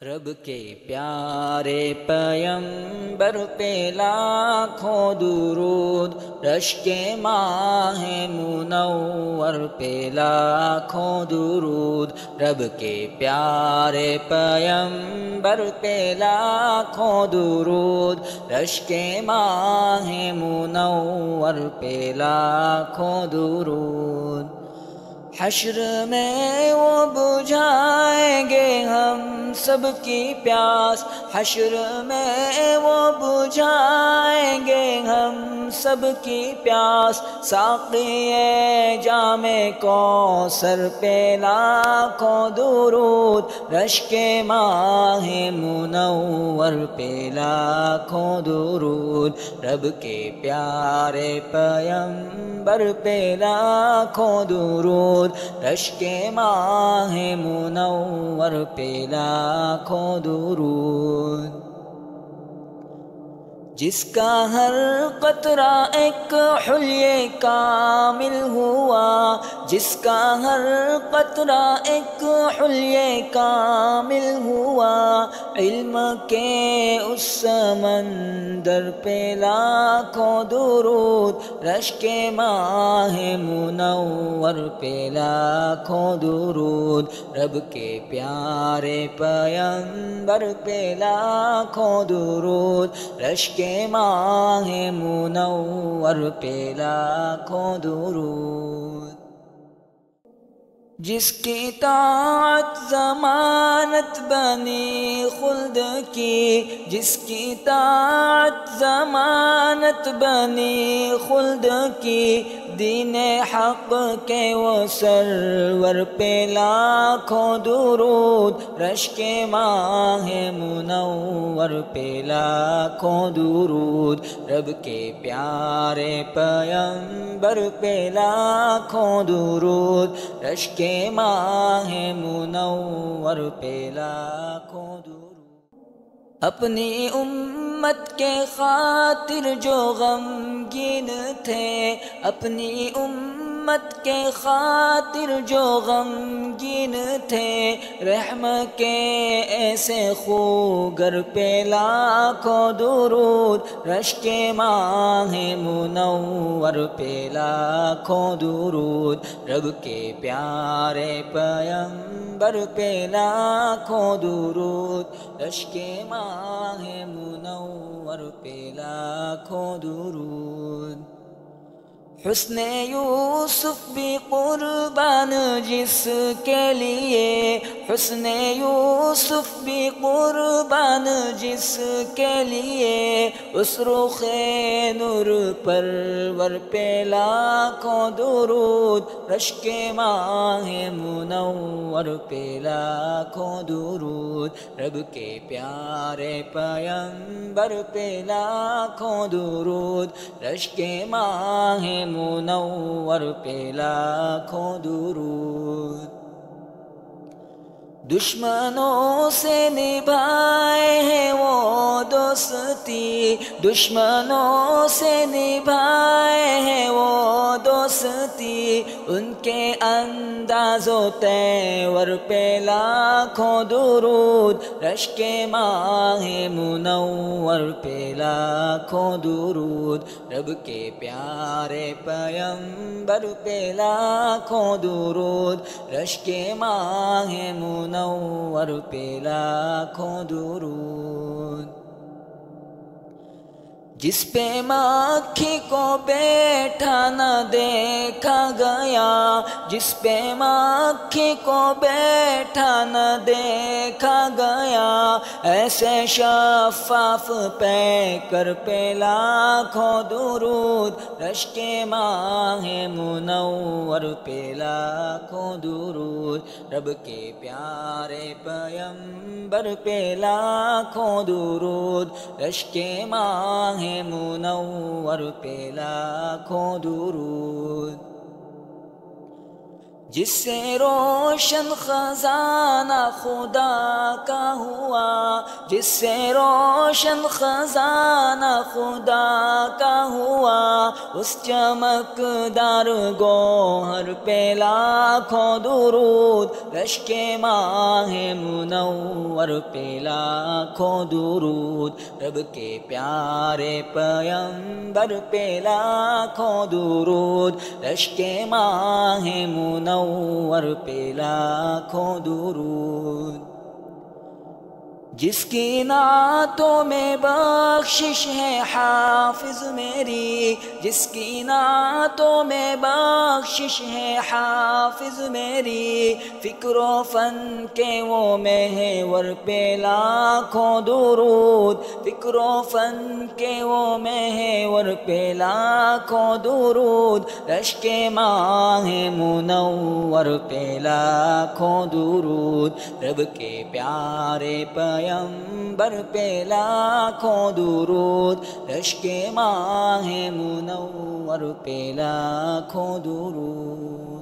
رب کے پیارے پیمبر پہ لاکھوں درود، رشک ماہ منور پہ لاکھوں درود، رب کے پیارے پیمبر پہ لاکھوں درود، رشک ماہ منور پہ لاکھوں درود۔ حشر میں وہ بجھائیں گے ہم سب کی پیاس، حشر میں وہ بجھائیں گے ہم سب کی پیاس، ساقی جام کوثر پہ لاکھوں درود، رشک ماہ منور پہ لاکھوں درود، رب کے پیارے پیمبر پہ لاکھوں درود، رشک ماہ منور پہ لاکھوں درود۔ جس کا ہر قطرہ ایک حلیہ کامل ہوا، جس کا ہر قطرہ ایک حلیہ کامل ہوا، علم کے اس سمندر پہ لاکھوں درود، رشک ماہ منور پہ لاکھوں درود، رب کے پیارے پیمبر پہ لاکھوں درود، رشک ماہ منور پہ لاکھوں درود۔ جس کی طاعت ضمانت بنی خلد کی، جس کی طاعت ضمانت بنی خلد کی، دین حق کے وہ سرور پہ لاکھوں درود، رشک ماہ منور پہ لاکھوں درود، رب کے پیارے پیمبر پہ لاکھوں درود، رشک ماہ منور پہ لاکھوں درود۔ اپنی امت کے خاطر جو غمگین تھے، اپنی امت کے خاطر جو غمگین تھے، رحم کے ایسے خوگر پہ لاکھوں درود، رشک ماہ منور پہ لاکھوں درود، رب کے پیارے پیمبر پہ لاکھوں درود، رشک ماہ منور پہ لاکھوں درود۔ حسن یوسف بھی قربان جس کے لیے، حسن یوسف بھی قربان جس کے لیے، اس رخ نور پرور پہ لاکھوں درود، رشک ماہ منور پہ لاکھوں درود، رب کے پیارے پیمبر پہ لاکھوں درود، رشک ماہ منور پہ لاکھوں درود۔ دشمنوں سے نبھائے ہیں وہ دوستی، دشمنوں سے نبھائے ہیں وہ دوستی، ان کے انداز و تیور پہ لاکھوں درود، رشک ماہ منور پہ لاکھوں درود، رب کے پیارے پیمبر پہ لاکھوں درود، رشک ماہ منور پہ لاکھوں درود۔ جس پہ مکھی کو بیٹھا نہ دیکھا گیا، جس پہ مکھی کو بیٹھا نہ دیکھا گیا، ایسے شفاف پیکر پہ لاکھوں درود، رشک ماہ منور پہ لاکھوں درود، رب کے پیارے پیمبر پہ لاکھوں درود، رشک ماہ منور پہ لاکھوں درود۔ جس سے روشن خزانہ خدا کا ہوا، جس سے روشن خزانہ خدا کا ہوا، اس چمکدار گوہر پہ لاکھوں درود، رشک ماہ منور پہ لاکھوں درود، رب کے پیارے پیغمبر پہ لاکھوں درود، رشک ماہ منور پہ لاکھوں درود۔ جس کی نعتوں میں بخشش ہے حافظ میری، جس کی نعتوں میں بخشش ہے حافظ میری، فکر و فن کے وہ محور پہ لاکھوں درود، فکر و فن کے وہ محور پہ لاکھوں درود، رشک ماہ منور پہ لاکھوں درود، رب کے پیارے پیغمبر پہ لاکھوں درود، رشک ماہ منور پہ لاکھوں درود۔